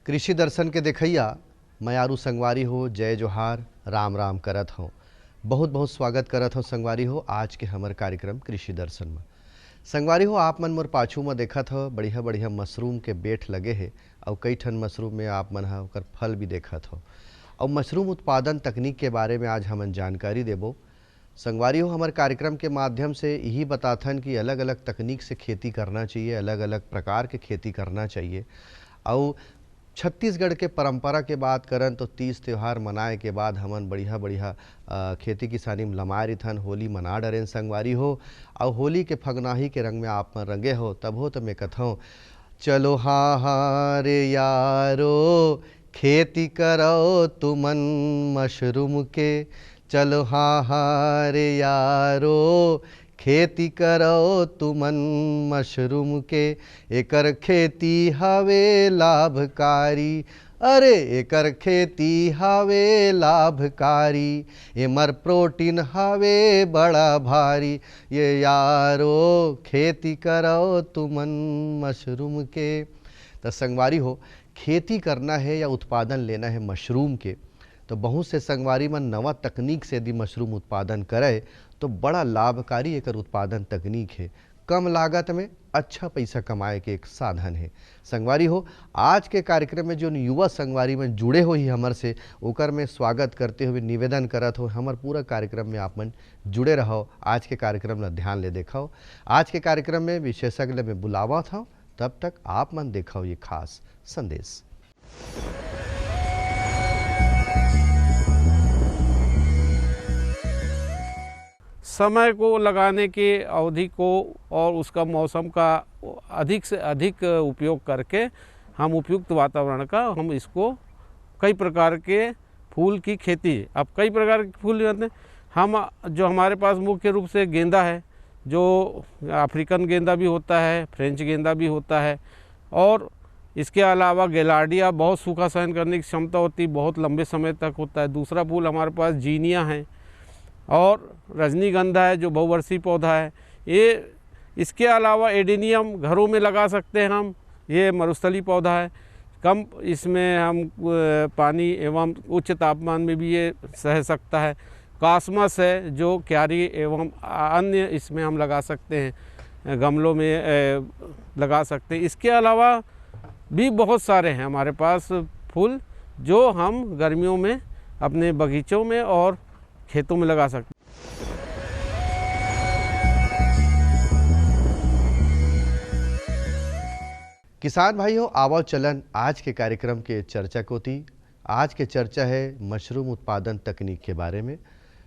कृषि दर्शन के देखैया मैं आरू संगवारी हो जय जोहार राम राम करत हूँ। बहुत बहुत स्वागत करत हूँ संगवारी हो आज के हमर कार्यक्रम कृषि दर्शन में। संगवारी हो आप मन मोर पाछू में देखत हो बढ़िया बढ़िया मशरूम के बेठ लगे है और कई ठन मशरूम में आप मन हा ओकर फल भी देखत हो और मशरूम उत्पादन तकनीक के बारे में आज हमन जानकारी देबो। संगवारी हो हमारे कार्यक्रम के माध्यम से यही बताथन कि अलग अलग तकनीक से खेती करना चाहिए, अलग अलग प्रकार के खेती करना चाहिए। और छत्तीसगढ़ के परंपरा के बात करन तो तीज त्यौहार मनाए के बाद हमन बढ़िया बढ़िया खेती किसानी में लमाए रिथन, होली मना डरेन संगवारी हो। और होली के फगनाही के रंग में आप मन रंगे हो तब हो तो मैं कथूँ चलो हाँ रे यारो खेती करो तुमन मशरूम के, चलो हाँ रे यारो खेती करो तुमन मशरूम के। एकर खेती हवे लाभकारी, अरे एकर खेती हवे लाभकारी, एमर प्रोटीन हवे बड़ा भारी, ये यारो खेती करो तुमन मशरूम के। तो संगवारी हो खेती करना है या उत्पादन लेना है मशरूम के तो बहुत से संगवारी मन नवा तकनीक से यदि मशरूम उत्पादन करे तो बड़ा लाभकारी एक उत्पादन तकनीक है। कम लागत में अच्छा पैसा कमाए के एक साधन है। संगवारी हो आज के कार्यक्रम में जो युवा संगवारी में जुड़े हो ही हमर से ओकर में स्वागत करते हुए निवेदन करत हो हमर पूरा कार्यक्रम में आप मन जुड़े रहो। आज के कार्यक्रम ला ध्यान ले देखो। आज के कार्यक्रम में विशेषज्ञ में बुलावा था, तब तक आप मन देखो ये खास संदेश। समय को लगाने की अवधि को और उसका मौसम का अधिक से अधिक उपयोग करके हम उपयुक्त वातावरण का हम इसको कई प्रकार के फूल की खेती, अब कई प्रकार के फूल होते हैं। हम जो हमारे पास मुख्य रूप से गेंदा है, जो अफ्रीकन गेंदा भी होता है, फ्रेंच गेंदा भी होता है, और इसके अलावा गेलार्डिया बहुत सूखा सहन करने की क्षमता होती है, बहुत लंबे समय तक होता है। दूसरा फूल हमारे पास जीनिया है और रजनीगंधा है जो बहुवर्षीय पौधा है। ये इसके अलावा एडेनियम घरों में लगा सकते हैं हम, ये मरुस्थलीय पौधा है, कम इसमें हम पानी एवं उच्च तापमान में भी ये सह सकता है। कास्मस है जो क्यारी एवं अन्य इसमें हम लगा सकते हैं, गमलों में लगा सकते हैं। इसके अलावा भी बहुत सारे हैं हमारे पास फूल जो हम गर्मियों में अपने बगीचों में और खेतों में लगा सकते हैं। किसान भाइयों आवो चलन आज के कार्यक्रम के चर्चा को थी। आज के चर्चा है मशरूम उत्पादन तकनीक के बारे में।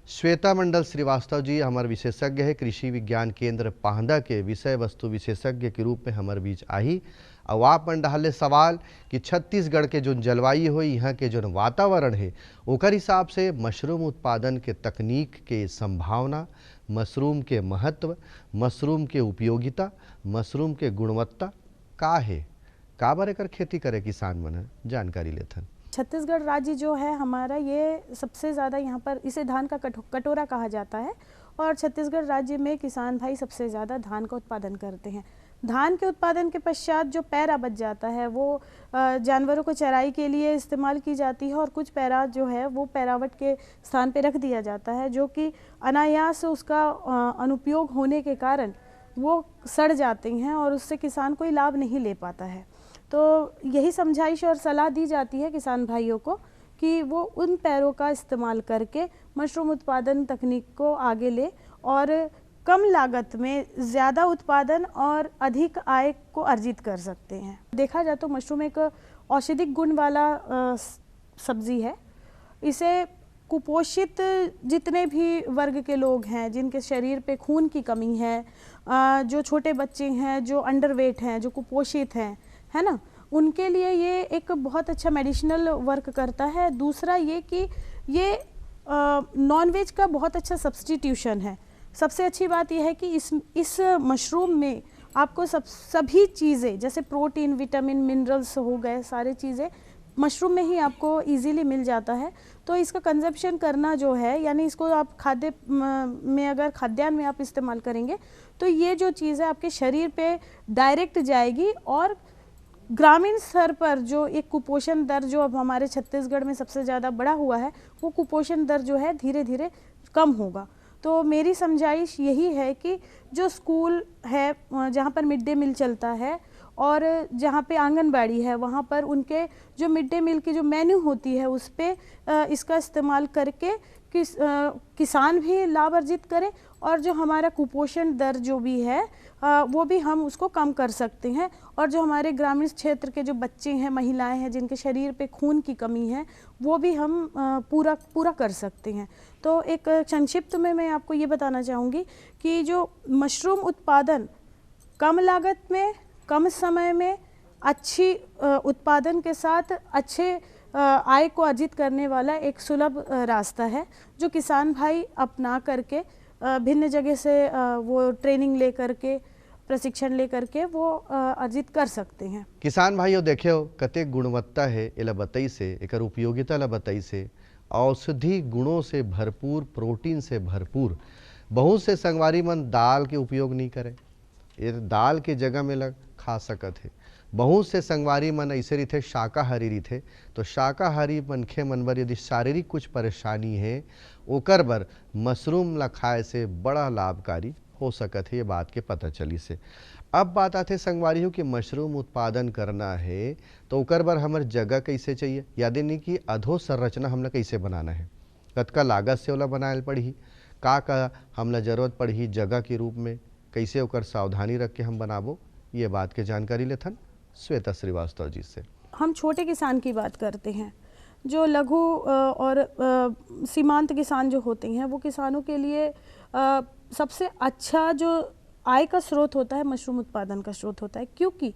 श्वेता मंडल श्रीवास्तव जी हमारे विशेषज्ञ है, कृषि विज्ञान केंद्र पाहंदा के विषय वस्तु विशेषज्ञ के रूप में हमारे बीच आई। और आप मन डाले सवाल कि छत्तीसगढ़ के जो जलवायु हो, यहाँ के जो वातावरण है ओकर हिसाब से मशरूम उत्पादन के तकनीक के संभावना, मशरूम के महत्व, मशरूम के उपयोगिता, मशरूम के गुणवत्ता का है, का बारे कर खेती करे किसान मन जानकारी लेथन। छत्तीसगढ़ राज्य जो है हमारा, ये सबसे ज़्यादा यहाँ पर इसे धान का कटोरा कहा जाता है और छत्तीसगढ़ राज्य में किसान भाई सबसे ज़्यादा धान का उत्पादन करते हैं। धान के उत्पादन के पश्चात जो पैरा बच जाता है वो जानवरों को चराई के लिए इस्तेमाल की जाती है और कुछ पैरा जो है वो पैरावट के स्थान पे रख दिया जाता है, जो कि अनायास उसका अनुपयोग होने के कारण वो सड़ जाते हैं और उससे किसान कोई लाभ नहीं ले पाता है। तो यही समझाइश और सलाह दी जाती है किसान भाइयों को कि वो उन पैरों का इस्तेमाल करके मशरूम उत्पादन तकनीक को आगे ले और कम लागत में ज़्यादा उत्पादन और अधिक आय को अर्जित कर सकते हैं। देखा जाए तो मशरूम एक औषधिक गुण वाला सब्जी है। इसे कुपोषित जितने भी वर्ग के लोग हैं, जिनके शरीर पे खून की कमी है, जो छोटे बच्चे हैं, जो अंडरवेट हैं, जो कुपोषित हैं, है ना, उनके लिए ये एक बहुत अच्छा मेडिसिनल वर्क करता है। दूसरा ये कि ये नॉनवेज का बहुत अच्छा सब्स्टिट्यूशन है। सबसे अच्छी बात यह है कि इस मशरूम में आपको सभी चीज़ें जैसे प्रोटीन, विटामिन, मिनरल्स हो गए, सारी चीज़ें मशरूम में ही आपको इजीली मिल जाता है। तो इसका कंजप्शन करना जो है, यानी इसको आप खाद्य में अगर खाद्यान्न में आप इस्तेमाल करेंगे तो ये जो चीज़ है आपके शरीर पे डायरेक्ट जाएगी और ग्रामीण स्तर पर जो एक कुपोषण दर जो अब हमारे छत्तीसगढ़ में सबसे ज़्यादा बढ़ा हुआ है, वो कुपोषण दर जो है धीरे धीरे कम होगा। तो मेरी समझाइश यही है कि जो स्कूल है जहाँ पर मिड डे मील चलता है और जहाँ पे आंगनबाड़ी है, वहाँ पर उनके जो मिड डे मील की जो मेन्यू होती है उस पर इसका इस्तेमाल करके किसान भी लाभ अर्जित करें और जो हमारा कुपोषण दर जो भी है वो भी हम उसको कम कर सकते हैं। और जो हमारे ग्रामीण क्षेत्र के जो बच्चे हैं, महिलाएं हैं, जिनके शरीर पे खून की कमी है, वो भी हम पूरा कर सकते हैं। तो एक संक्षिप्त में मैं आपको ये बताना चाहूँगी कि जो मशरूम उत्पादन कम लागत में, कम समय में, अच्छी उत्पादन के साथ अच्छे आय को अर्जित करने वाला एक सुलभ रास्ता है, जो किसान भाई अपना करके भिन्न जगह से वो ट्रेनिंग ले करके, प्रशिक्षण ले करके वो अर्जित कर सकते हैं। किसान भाइयों देखे हो कते गुणवत्ता है एला बताई से, एकर उपयोगिता ला बताई से, औषधि गुणों से भरपूर, प्रोटीन से भरपूर। बहुत से संगवारी मन दाल के उपयोग नहीं करे, ये दाल के जगह में लग खा सकत है। बहुत से संगवारी मन ऐसे रहिथे शाकाहारी रहिथे, तो शाकाहारी मनखे मन बर यदि शारीरिक कुछ परेशानी है ओकर बर मशरूम ला खाए से बड़ा लाभकारी हो सकत है, ये बात के पता चली से। अब बात आते संगवारी हो कि मशरूम उत्पादन करना है तो ओकर बर हमर जगह कैसे चाहिए, यानी नहीं कि अधोसंरचना हमला कैसे बनाना है, कतका लागत से ओला बनाएल पड़ही, का हमला जरूरत पड़ही जगह के रूप में, कैसे ओकर सावधानी रख के हम बनाबो, ये बात के जानकारी लेथन श्वेता श्रीवास्तव जी से। हम छोटे किसान की बात करते हैं, जो लघु और सीमांत किसान जो होते हैं, वो किसानों के लिए सबसे अच्छा जो आय का स्रोत होता है मशरूम उत्पादन का स्रोत होता है, क्योंकि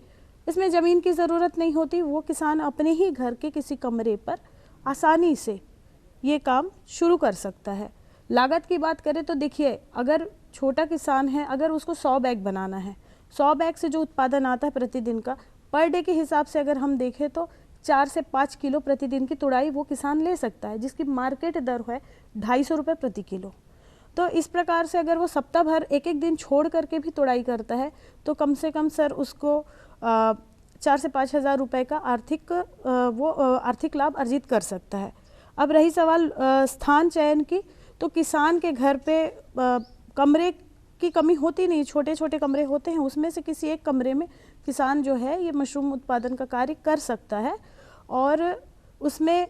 इसमें ज़मीन की ज़रूरत नहीं होती। वो किसान अपने ही घर के किसी कमरे पर आसानी से ये काम शुरू कर सकता है। लागत की बात करें तो देखिए, अगर छोटा किसान है, अगर उसको 100 बैग बनाना है, 100 बैग से जो उत्पादन आता है प्रतिदिन का, पर डे के हिसाब से अगर हम देखें तो 4 से 5 किलो प्रतिदिन की तुड़ाई वो किसान ले सकता है, जिसकी मार्केट दर है 250 रुपये प्रति किलो। तो इस प्रकार से अगर वो सप्ताह भर एक एक दिन छोड़ करके भी तुड़ाई करता है तो कम से कम सर उसको 4 से 5 हज़ार रुपये का आर्थिक लाभ अर्जित कर सकता है। अब रही सवाल स्थान चयन की, तो किसान के घर पे कमरे की कमी होती नहीं, छोटे छोटे कमरे होते हैं, उसमें से किसी एक कमरे में किसान जो है ये मशरूम उत्पादन का कार्य कर सकता है। और उसमें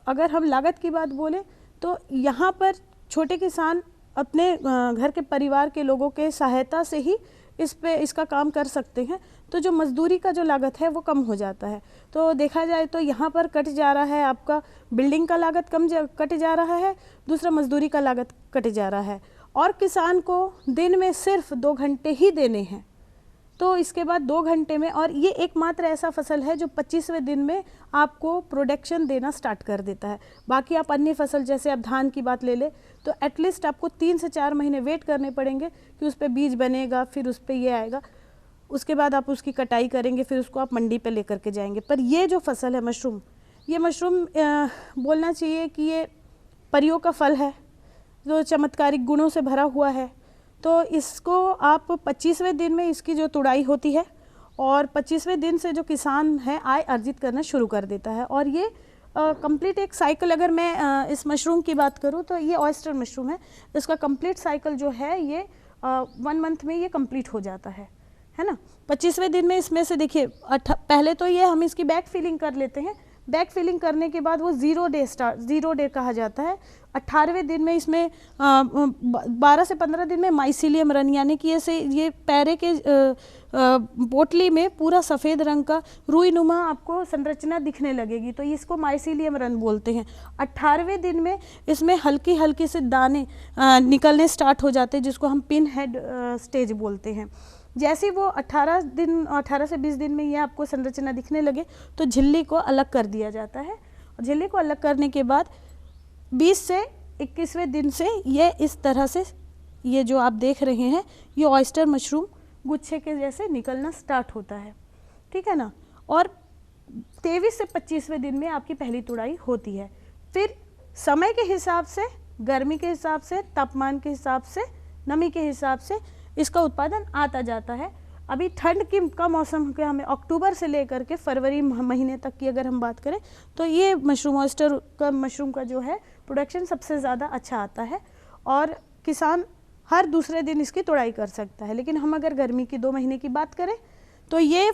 अगर हम लागत की बात बोलें तो यहाँ पर छोटे किसान अपने घर के परिवार के लोगों के सहायता से ही इसका काम कर सकते हैं, तो जो मजदूरी का जो लागत है वो कम हो जाता है। तो देखा जाए तो यहाँ पर कट जा रहा है आपका बिल्डिंग का लागत कट जा रहा है, दूसरा मजदूरी का लागत कट जा रहा है, और किसान को दिन में सिर्फ 2 घंटे ही देने हैं। तो इसके बाद 2 घंटे में, और ये एकमात्र ऐसा फसल है जो 25वें दिन में आपको प्रोडक्शन देना स्टार्ट कर देता है। बाकी आप अन्य फसल जैसे आप धान की बात ले ले तो एटलीस्ट आपको 3 से 4 महीने वेट करने पड़ेंगे कि उस पर बीज बनेगा, फिर उस पर ये आएगा, उसके बाद आप उसकी कटाई करेंगे, फिर उसको आप मंडी पे लेकर के जाएंगे। पर ये जो फसल है मशरूम, ये मशरूम बोलना चाहिए कि ये परियों का फल है जो चमत्कारिक गुणों से भरा हुआ है। तो इसको आप 25वें दिन में इसकी जो तुड़ाई होती है और 25वें दिन से जो किसान है आय अर्जित करना शुरू कर देता है। और ये कंप्लीट एक साइकिल, अगर मैं इस मशरूम की बात करूँ तो ये ऑयस्टर मशरूम है, इसका कंप्लीट साइकिल जो है ये 1 मंथ में ये कंप्लीट हो जाता है ना। 25वें दिन में इसमें से देखिए पहले तो ये हम इसकी बैक फिलिंग कर लेते हैं, बैक फिलिंग करने के बाद वो 0 डे कहा जाता है। 18वें दिन में इसमें 12 से 15 दिन में माइसीलियम रन, यानी कि ये पैरे के पोटली में पूरा सफ़ेद रंग का रुई नुमा आपको संरचना दिखने लगेगी, तो इसको माइसीलियम रन बोलते हैं। 18वें दिन में इसमें हल्की हल्की से दाने निकलने स्टार्ट हो जाते हैं, जिसको हम पिन हेड स्टेज बोलते हैं। जैसे वो 18 से 20 दिन में ये आपको संरचना दिखने लगे तो झिल्ली को अलग कर दिया जाता है। और झिल्ली को अलग करने के बाद 20 से 21वें दिन से ये इस तरह से, ये जो आप देख रहे हैं, ये ऑयस्टर मशरूम गुच्छे के जैसे निकलना स्टार्ट होता है, ठीक है ना। और 23 से 25वें दिन में आपकी पहली तुड़ाई होती है। फिर समय के हिसाब से, गर्मी के हिसाब से, तापमान के हिसाब से, नमी के हिसाब से इसका उत्पादन आता जाता है। अभी ठंड की का मौसम के हमें अक्टूबर से लेकर के फरवरी महीने तक की अगर हम बात करें तो ये मशरूम का जो है प्रोडक्शन सबसे ज़्यादा अच्छा आता है और किसान हर दूसरे दिन इसकी तोड़ाई कर सकता है। लेकिन हम अगर गर्मी की 2 महीने की बात करें तो ये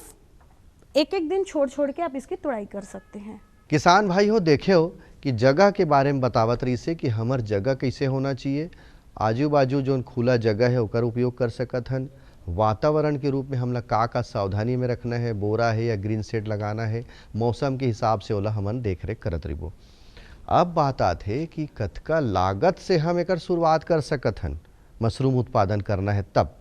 एक एक दिन छोड़ छोड़ के आप इसकी तोड़ाई कर सकते हैं। किसान भाई हो देखे हो कि जगह के बारे में बतावत रही से कि हमार जगह कैसे होना चाहिए, आजू बाजू जो खुला जगह है ओकर उपयोग कर सकत हन, वातावरण के रूप में हमला का सावधानी में रखना है, बोरा है या ग्रीन सेट लगाना है, मौसम के हिसाब से ओला हमन देख रेख करत रहिबो। अब बात आत है कि कतका लागत से हम एकर शुरुआत कर सकत हन मशरूम उत्पादन करना है तब,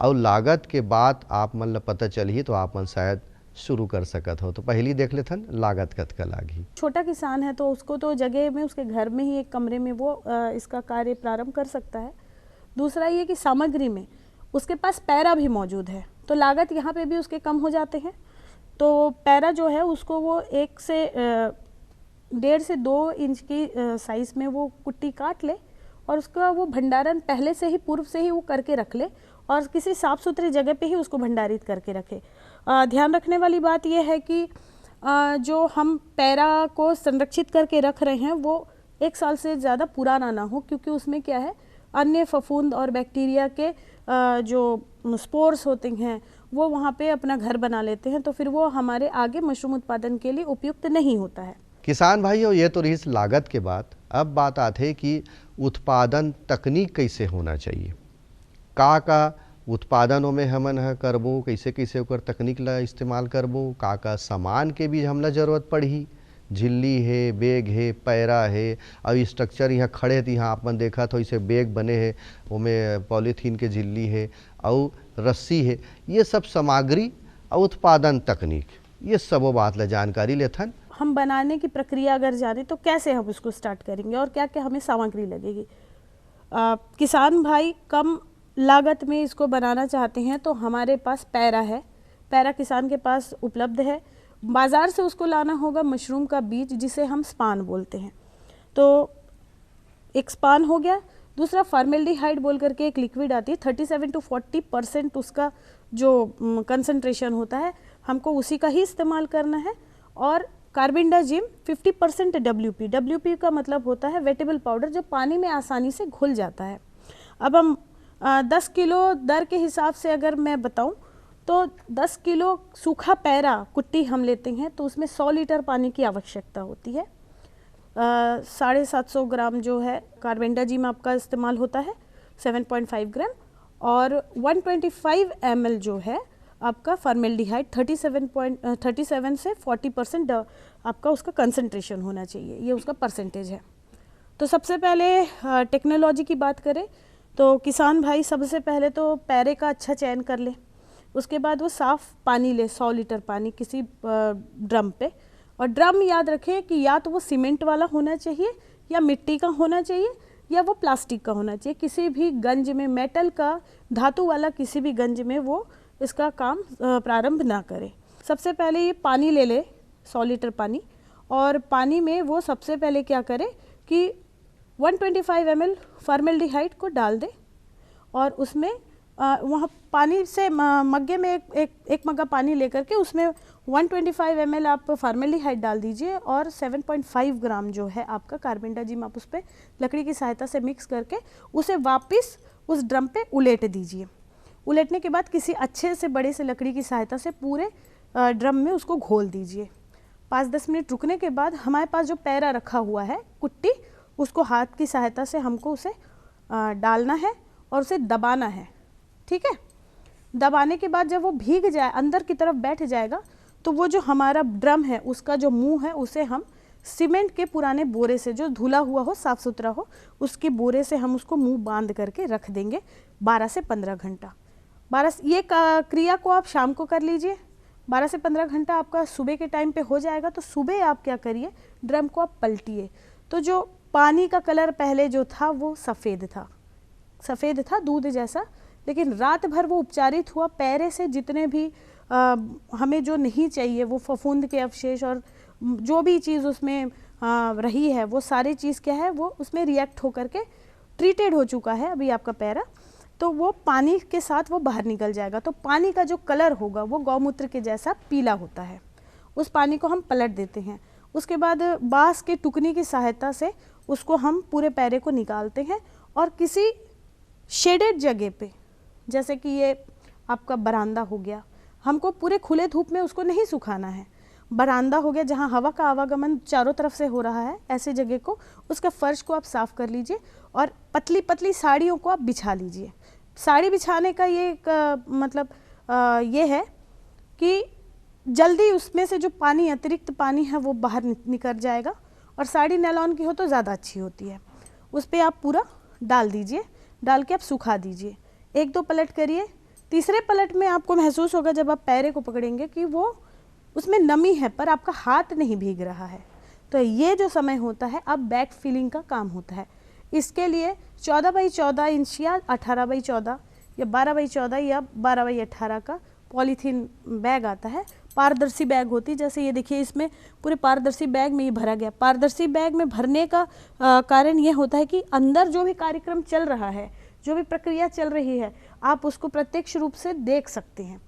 और लागत के बाद आप मन ला पता चलही तो आप मन शायद शुरू कर सकत हो। तो पहली देख लेथन लागत कतका लागी। छोटा किसान है तो उसको तो जगह में उसके घर में ही एक कमरे में वो इसका कार्य प्रारंभ कर सकता है। दूसरा ये कि सामग्री में उसके पास पैरा भी मौजूद है तो लागत यहाँ पे भी उसके कम हो जाते हैं। तो पैरा जो है उसको वो 1 से 1.5 से 2 इंच की साइज़ में वो कुट्टी काट ले और उसका वो भंडारण पहले से ही पूर्व से ही वो करके रख ले और किसी साफ़ सुथरी जगह पे ही उसको भंडारित करके रखे। ध्यान रखने वाली बात यह है कि जो हम पैरा को संरक्षित करके रख रहे हैं वो 1 साल से ज़्यादा पुराना ना हो, क्योंकि उसमें क्या है अन्य फफूंद और बैक्टीरिया के जो स्पोर्स होते हैं वो वहाँ पे अपना घर बना लेते हैं, तो फिर वो हमारे आगे मशरूम उत्पादन के लिए उपयुक्त नहीं होता है। किसान भाइयों ये तो रही लागत के बात। अब बात आते है कि उत्पादन तकनीक कैसे होना चाहिए, का उत्पादनों में हमन करबो, कैसे कैसे ओकर तकनीक ला इस्तेमाल करबो, का सामान के भी हमला जरूरत पड़ही, झिल्ली है, बैग है, पैरा है, और स्ट्रक्चर यहाँ खड़े थे यहाँ आपन देखा तो इसे बैग बने हैं, उनमें पॉलीथीन के झिल्ली है और रस्सी है, ये सब सामग्री और उत्पादन तकनीक ये सबो बात ला जानकारी लेथन। हम बनाने की प्रक्रिया अगर जाने तो कैसे हम उसको स्टार्ट करेंगे और क्या क्या हमें सामग्री लगेगी। किसान भाई कम लागत में इसको बनाना चाहते हैं तो हमारे पास पैरा है, पैरा किसान के पास उपलब्ध है। बाज़ार से उसको लाना होगा मशरूम का बीज जिसे हम स्पान बोलते हैं, तो एक स्पान हो गया। दूसरा फॉर्मेल्डिहाइड बोल करके एक लिक्विड आती है, 37 to 40% उसका जो कंसंट्रेशन होता है हमको उसी का ही इस्तेमाल करना है। और कार्बेंडाजिम 50% WP का मतलब होता है वेटेबल पाउडर, जो पानी में आसानी से घुल जाता है। अब हम 10 किलो दर के हिसाब से अगर मैं बताऊं तो 10 किलो सूखा पैरा कुट्टी हम लेते हैं तो उसमें 100 लीटर पानी की आवश्यकता होती है। 750 ग्राम जो है कार्बेंडाजिम आपका इस्तेमाल होता है, 7.5 ग्राम, और 125 ml जो है आपका फॉर्मेल्डिहाइड 37 से 40% आपका उसका कंसंट्रेशन होना चाहिए, ये उसका परसेंटेज है। तो सबसे पहले टेक्नोलॉजी की बात करें तो किसान भाई सबसे पहले तो पैरे का अच्छा चयन कर ले, उसके बाद वो साफ़ पानी ले, 100 लीटर पानी किसी ड्रम पे, और ड्रम याद रखें कि या तो वो सीमेंट वाला होना चाहिए या मिट्टी का होना चाहिए या वो प्लास्टिक का होना चाहिए। किसी भी गंज में, मेटल का, धातु वाला किसी भी गंज में वो इसका काम प्रारंभ ना करे। सबसे पहले ये पानी ले ले, 100 लीटर पानी, और पानी में वो सबसे पहले क्या करे कि 125 ml फॉर्मेल्डिहाइड को डाल दे और उसमें वहाँ पानी से मग्गे में एक मग्गा पानी लेकर के उसमें 125 ml आप फॉर्मेल्डिहाइड डाल दीजिए और 7.5 ग्राम जो है आपका कार्बेंडाजिम आप उस पर लकड़ी की सहायता से मिक्स करके उसे वापस उस ड्रम पे उलेट दीजिए। उलेटने के बाद किसी अच्छे से बड़े से लकड़ी की सहायता से पूरे ड्रम में उसको घोल दीजिए। 5-10 मिनट रुकने के बाद हमारे पास जो पैरा रखा हुआ है कुट्टी, उसको हाथ की सहायता से हमको उसे डालना है और उसे दबाना है, ठीक है। दबाने के बाद जब वो भीग जाए, अंदर की तरफ बैठ जाएगा, तो वो जो हमारा ड्रम है उसका जो मुंह है उसे हम सीमेंट के पुराने बोरे से, जो धुला हुआ हो, साफ़ सुथरा हो, उसके बोरे से हम उसको मुंह बांध करके रख देंगे 12 से 15 घंटा। ये क्रिया को आप शाम को कर लीजिए। 12 से 15 घंटा आपका सुबह के टाइम पे हो जाएगा, तो सुबह आप क्या करिए, ड्रम को आप पलटिए। तो जो पानी का कलर पहले जो था वो सफ़ेद था दूध जैसा, लेकिन रात भर वो उपचारित हुआ, पैरे से जितने भी हमें जो नहीं चाहिए वो फफूंद के अवशेष और जो भी चीज़ उसमें रही है वो सारी चीज़ क्या है वो उसमें रिएक्ट होकर के ट्रीटेड हो चुका है अभी आपका पैरा। तो वो पानी के साथ वो बाहर निकल जाएगा। तो पानी का जो कलर होगा वो गौमूत्र के जैसा पीला होता है। उस पानी को हम पलट देते हैं। उसके बाद बांस के टुकनी की सहायता से उसको हम पूरे पैरे को निकालते हैं और किसी शेडेड जगह पे, जैसे कि ये आपका बरामदा हो गया, हमको पूरे खुले धूप में उसको नहीं सुखाना है। बरामदा हो गया जहाँ हवा का आवागमन चारों तरफ से हो रहा है, ऐसे जगह को, उसका फर्श को आप साफ़ कर लीजिए और पतली पतली साड़ियों को आप बिछा लीजिए। साड़ी बिछाने का ये मतलब ये है कि जल्दी उसमें से जो पानी, अतिरिक्त पानी है वो बाहर निकल जाएगा। और साड़ी नायलॉन की हो तो ज़्यादा अच्छी होती है। उस पर आप पूरा डाल दीजिए, डाल के आप सुखा दीजिए। 1-2 पलट करिए। तीसरे पलट में आपको महसूस होगा जब आप पैरे को पकड़ेंगे कि वो उसमें नमी है पर आपका हाथ नहीं भीग रहा है। तो ये जो समय होता है अब बैक फिलिंग का काम होता है। इसके लिए 14x14 इंच या 18x14 या 12x14 या 12x18 का पॉलीथीन बैग आता है। पारदर्शी बैग होती है, जैसे ये देखिए इसमें पूरे पारदर्शी बैग में ये भरा गया। पारदर्शी बैग में भरने का कारण ये होता है कि अंदर जो भी कार्यक्रम चल रहा है, जो भी प्रक्रिया चल रही है, आप उसको प्रत्यक्ष रूप से देख सकते हैं।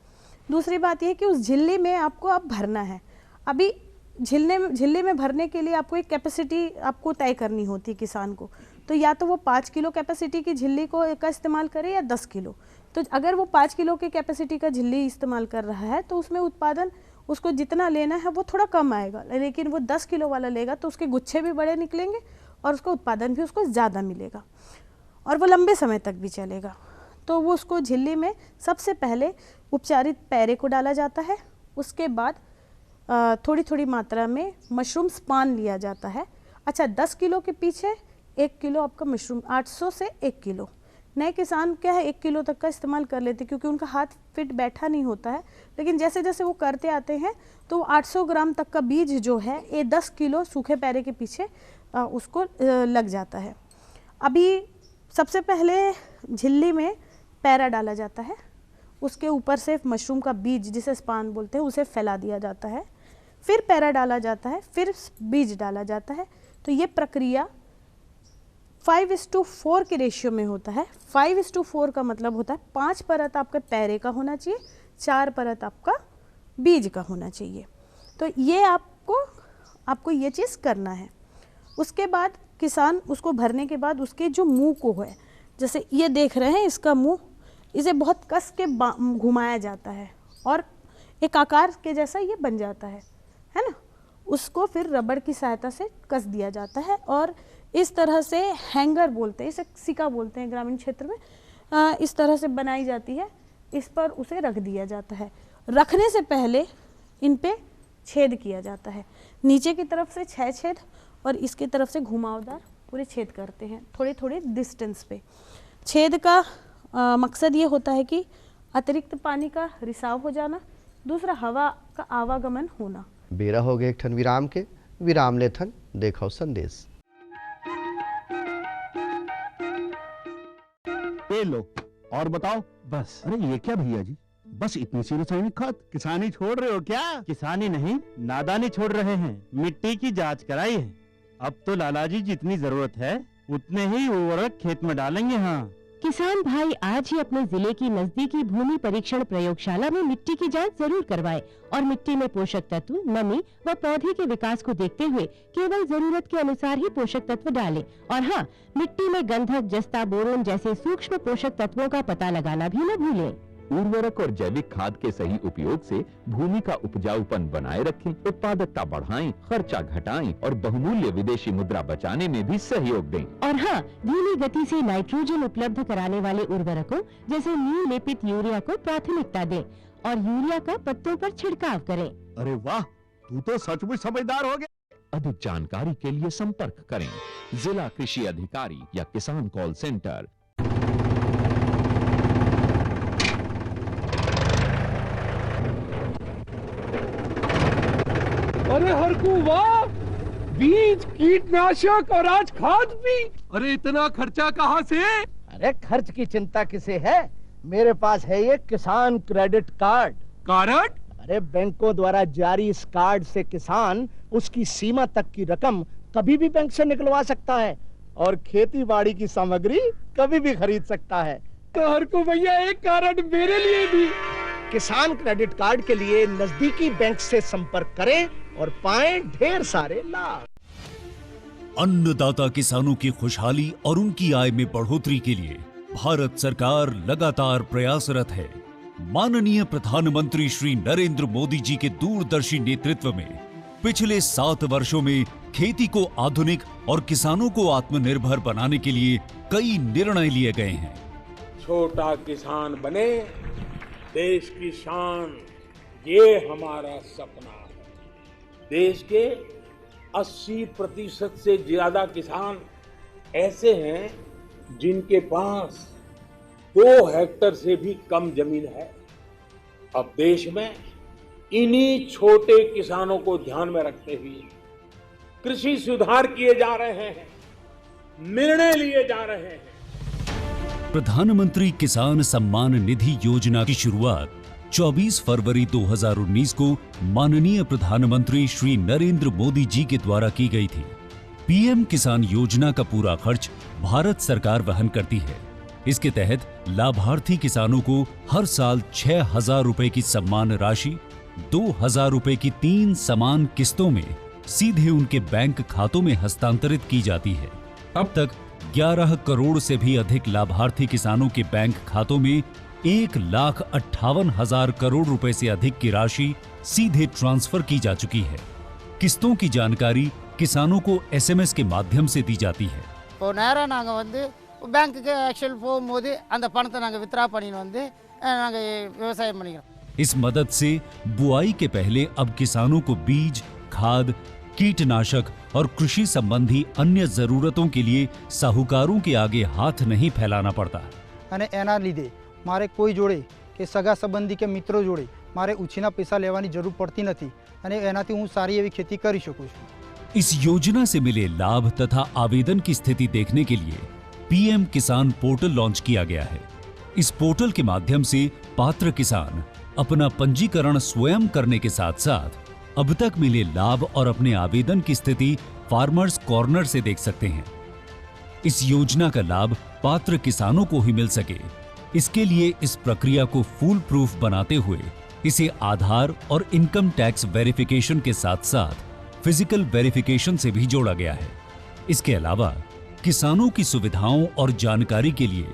दूसरी बात यह कि उस झिल्ली में आपको अब भरना है। अभी झिल्ली में भरने के लिए आपको एक कैपेसिटी आपको तय करनी होती है किसान को। तो या तो वो 5 किलो कैपेसिटी की झिल्ली का इस्तेमाल करे या 10 किलो। तो अगर वो 5 किलो की कैपेसिटी का झिल्ली इस्तेमाल कर रहा है तो उसमें उत्पादन उसको जितना लेना है वो थोड़ा कम आएगा। लेकिन वो 10 किलो वाला लेगा तो उसके गुच्छे भी बड़े निकलेंगे और उसका उत्पादन भी उसको ज़्यादा मिलेगा और वो लंबे समय तक भी चलेगा। तो वो उसको झिल्ली में सबसे पहले उपचारित पैरे को डाला जाता है। उसके बाद थोड़ी थोड़ी मात्रा में मशरूम स्पान लिया जाता है। अच्छा, 10 किलो के पीछे 1 किलो आपका मशरूम, 800 से 1 किलो। नए किसान क्या है 1 किलो तक का इस्तेमाल कर लेते क्योंकि उनका हाथ फिट बैठा नहीं होता है। लेकिन जैसे जैसे वो करते आते हैं तो 800 ग्राम तक का बीज जो है ये 10 किलो सूखे पैरे के पीछे उसको लग जाता है। अभी सबसे पहले झिल्ली में पैरा डाला जाता है, उसके ऊपर से मशरूम का बीज जिसे स्पान बोलते हैं उसे फैला दिया जाता है, फिर पैरा डाला जाता है, फिर बीज डाला जाता है। तो ये प्रक्रिया 5:4 के रेशियो में होता है। 5:4 का मतलब होता है 5 परत आपके पैरे का होना चाहिए, 4 परत आपका बीज का होना चाहिए। तो ये आपको ये चीज़ करना है। उसके बाद किसान उसको भरने के बाद उसके जो मुंह को है, जैसे ये देख रहे हैं इसका मुंह, इसे बहुत कस के घुमाया जाता है और एक आकार के जैसा ये बन जाता है ना। उसको फिर रबड़ की सहायता से कस दिया जाता है और इस तरह से हैंगर बोलते हैं, इसे सिक्का बोलते हैं ग्रामीण क्षेत्र में, इस तरह से बनाई जाती है। इस पर उसे रख दिया जाता है। रखने से पहले इन पे छेद किया जाता है। नीचे की तरफ से 6 छेद और इसकी तरफ से घुमावदार पूरे छेद करते हैं थोड़े थोड़े डिस्टेंस पे। छेद का मकसद ये होता है कि अतिरिक्त पानी का रिसाव हो जाना, दूसरा हवा का आवागमन होना। बेरा हो गए एक ठन विराम के, विराम ले थन देखो संदेश। ये लो और बताओ। बस। अरे ये क्या भैया जी, बस इतनी सी रासायनिक खाद? किसानी छोड़ रहे हो क्या? किसानी नहीं, नादानी छोड़ रहे हैं। मिट्टी की जांच कराई है। अब तो लालाजी जितनी जरूरत है उतने ही उर्वरक खेत में डालेंगे। हाँ, किसान भाई आज ही अपने जिले की नजदीकी भूमि परीक्षण प्रयोगशाला में मिट्टी की जांच जरूर करवाएं और मिट्टी में पोषक तत्व, नमी व पौधे के विकास को देखते हुए केवल जरूरत के अनुसार ही पोषक तत्व डालें। और हाँ, मिट्टी में गंधक, जस्ता, बोरोन जैसे सूक्ष्म पोषक तत्वों का पता लगाना भी न भूलें। उर्वरक और जैविक खाद के सही उपयोग से भूमि का उपजाऊपन बनाए रखें, उत्पादकता बढ़ाएं, खर्चा घटाएं और बहुमूल्य विदेशी मुद्रा बचाने में भी सहयोग दें। और हाँ, धीमी गति से नाइट्रोजन उपलब्ध कराने वाले उर्वरकों जैसे नीम लेपित यूरिया को प्राथमिकता दें और यूरिया का पत्तों पर छिड़काव करें। अरे वाह, तू तो सचमुच समझदार हो गया। अधिक जानकारी के लिए संपर्क करें जिला कृषि अधिकारी या किसान कॉल सेंटर। अरे हरकू वाह, बीज, कीटनाशक और आज खाद भी। अरे इतना खर्चा कहाँ से? अरे खर्च की चिंता किसे है, मेरे पास है ये किसान क्रेडिट कार्ड। कार्ड? अरे बैंकों द्वारा जारी इस कार्ड से किसान उसकी सीमा तक की रकम कभी भी बैंक से निकलवा सकता है और खेती बाड़ी की सामग्री कभी भी खरीद सकता है। कार को भैया एक कारण मेरे लिए भी। किसान क्रेडिट कार्ड के लिए नजदीकी बैंक से संपर्क करें और पाएं ढेर सारे लाभ। अन्नदाता किसानों की खुशहाली और उनकी आय में बढ़ोतरी के लिए भारत सरकार लगातार प्रयासरत है। माननीय प्रधानमंत्री श्री नरेंद्र मोदी जी के दूरदर्शी नेतृत्व में पिछले 7 वर्षों में खेती को आधुनिक और किसानों को आत्मनिर्भर बनाने के लिए कई निर्णय लिए गए हैं। छोटा किसान बने देश की शान, ये हमारा सपना है। देश के 80% से ज्यादा किसान ऐसे हैं जिनके पास 2 हेक्टेयर से भी कम जमीन है। अब देश में इन्हीं छोटे किसानों को ध्यान में रखते हुए कृषि सुधार किए जा रहे हैं, निर्णय लिए जा रहे हैं। प्रधानमंत्री किसान सम्मान निधि योजना की शुरुआत 24 फरवरी 2019 को माननीय प्रधानमंत्री श्री नरेंद्र मोदी जी के द्वारा की गई थी। पीएम किसान योजना का पूरा खर्च भारत सरकार वहन करती है। इसके तहत लाभार्थी किसानों को हर साल 6,000 रुपए की सम्मान राशि 2,000 रुपए की 3 समान किस्तों में सीधे उनके बैंक खातों में हस्तांतरित की जाती है। अब तक 11 करोड़ से भी अधिक लाभार्थी किसानों के बैंक खातों में 1,58,000 करोड़ रुपए से अधिक की राशि सीधे ट्रांसफर की जा चुकी है। किस्तों की जानकारी किसानों को एसएमएस के माध्यम से दी जाती है। இப்போ நேரா நாங்க வந்து பேங்க்குக்கு ஆக்சுவல் போகும்போது அந்த பணத்தை நாங்க வித்ரா பண்ணிட்டு வந்து நாங்க விவசாயம் பண்ணிக்கிறோம்। इस मदद से बुआई के पहले अब किसानों को बीज, खाद, कीटनाशक और कृषि संबंधी अन्य जरूरतों के लिए साहूकारों के आगे हाथ नहीं फैलाना पड़ता। અને એના લીધે મારે કોઈ જોડે કે સગા સંબંધી કે મિત્રો જોડે મારે ઉછીના પૈસા લેવાની જરૂર પડતી નથી અને એનાથી હું સારી એવી खेती કરી શકું છું। इस योजना से मिले लाभ तथा आवेदन की स्थिति देखने के लिए पीएम किसान पोर्टल लॉन्च किया गया है। इस पोर्टल के माध्यम से पात्र किसान अपना पंजीकरण स्वयं करने के साथ साथ अब तक मिले लाभ और अपने आवेदन की स्थिति फार्मर्स कॉर्नर से देख सकते हैं। इस योजना का लाभ पात्र किसानों को ही मिल सके, इसके लिए इस प्रक्रिया को फूल प्रूफ बनाते हुए इसे आधार और इनकम टैक्स वेरिफिकेशन के साथ साथ फिजिकल वेरिफिकेशन से भी जोड़ा गया है। इसके अलावा किसानों की सुविधाओं और जानकारी के लिए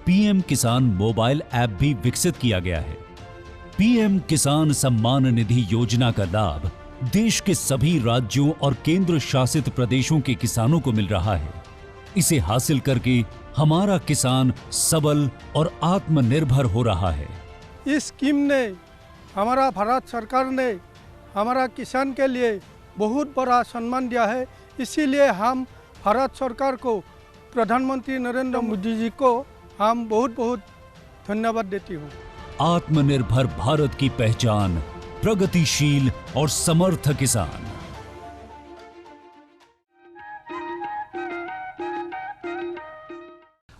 पीएम किसान मोबाइल ऐप भी विकसित किया गया है। पीएम किसान सम्मान निधि योजना का लाभ देश के सभी राज्यों और केंद्र शासित प्रदेशों के किसानों को मिल रहा है। इसे हासिल करके हमारा किसान सबल और आत्मनिर्भर हो रहा है। इस स्कीम ने हमारा भारत सरकार ने हमारा किसान के लिए बहुत बड़ा सम्मान दिया है। इसीलिए हम भारत सरकार को, प्रधानमंत्री नरेंद्र मोदी जी को हम बहुत बहुत धन्यवाद देती हूँ। आत्मनिर्भर भारत की पहचान प्रगतिशील और समर्थ किसान।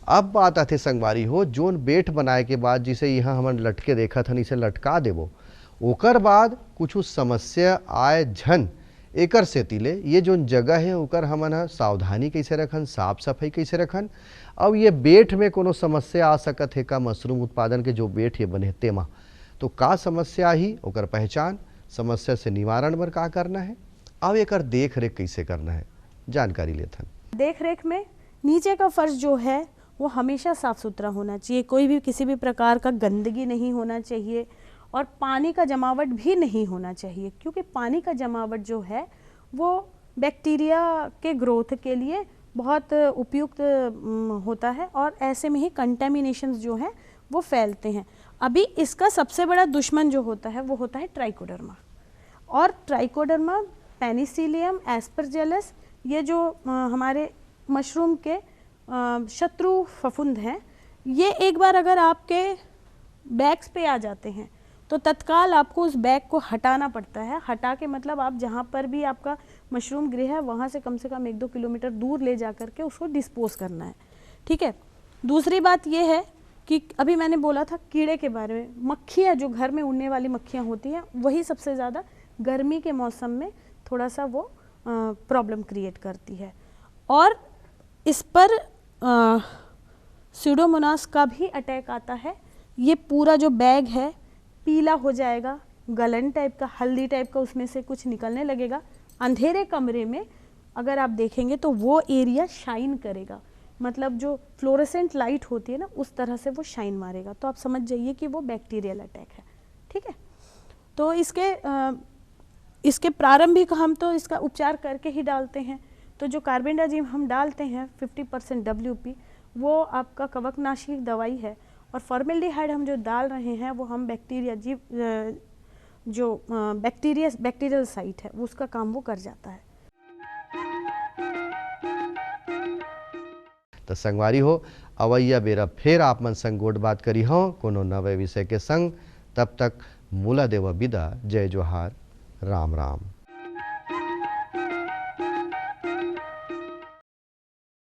अब बात आते संगवारी हो जोन बेट बनाए के बाद जिसे यहाँ हमन लटके देखा था इसे लटका देवो ओकर बाद कुछ समस्या आए झन एकर से तिले ये जोन जगह है ओकर हमन सावधानी कैसे रखन, साफ सफाई कैसे रखन। अब ये बेट में कोनो समस्या आ सकत है का मशरूम उत्पादन के जो बेट ये बने तेमा तो का समस्या ही ओकर पहचान, समस्या से निवारण बर का करना है, अब एकर देख रेख कैसे करना है जानकारी लेथन। देख रेख में नीचे का फर्श जो है वो हमेशा साफ सुथरा होना चाहिए, कोई भी किसी भी प्रकार का गंदगी नहीं होना चाहिए और पानी का जमावट भी नहीं होना चाहिए, क्योंकि पानी का जमावट जो है वो बैक्टीरिया के ग्रोथ के लिए बहुत उपयुक्त होता है और ऐसे में ही कंटेमिनेशंस जो हैं वो फैलते हैं। अभी इसका सबसे बड़ा दुश्मन जो होता है वो होता है ट्राइकोडर्मा, और ट्राइकोडर्मा, पेनिसिलियम, एस्परजिलस, ये जो हमारे मशरूम के शत्रु फफूंद हैं, ये एक बार अगर आपके बैग्स पे आ जाते हैं तो तत्काल आपको उस बैग को हटाना पड़ता है। हटा के मतलब आप जहाँ पर भी आपका मशरूम गृह है वहाँ से कम 1-2 किलोमीटर दूर ले जा कर के उसको डिस्पोज करना है। ठीक है। दूसरी बात ये है कि अभी मैंने बोला था कीड़े के बारे में, मक्खियाँ जो घर में उड़ने वाली मक्खियाँ होती हैं वही सबसे ज़्यादा गर्मी के मौसम में थोड़ा सा वो प्रॉब्लम क्रिएट करती है। और इस पर स्यूडोमोनास का भी अटैक आता है। ये पूरा जो बैग है पीला हो जाएगा, गलन टाइप का, हल्दी टाइप का उसमें से कुछ निकलने लगेगा। अंधेरे कमरे में अगर आप देखेंगे तो वो एरिया शाइन करेगा, मतलब जो फ्लोरेसेंट लाइट होती है ना उस तरह से वो शाइन मारेगा। तो आप समझ जाइए कि वो बैक्टीरियल अटैक है। ठीक है, तो इसके प्रारंभिक हम तो इसका उपचार करके ही डालते हैं। तो जो कार्बेंडाजिम हम डालते हैं 50% WP, वो आपका कवकनाशी दवाई है। और फॉर्मेल्डिहाइड हम जो डाल रहे हैं वो हम बैक्टीरियल साइट है उसका काम वो कर जाता है। तो संगवारी हो अवैया बेरा फिर आप मन संग गोट बात करी हो कोनो नवे विषय के संग। तब तक मूला देव विदा। जय जोहार, राम राम।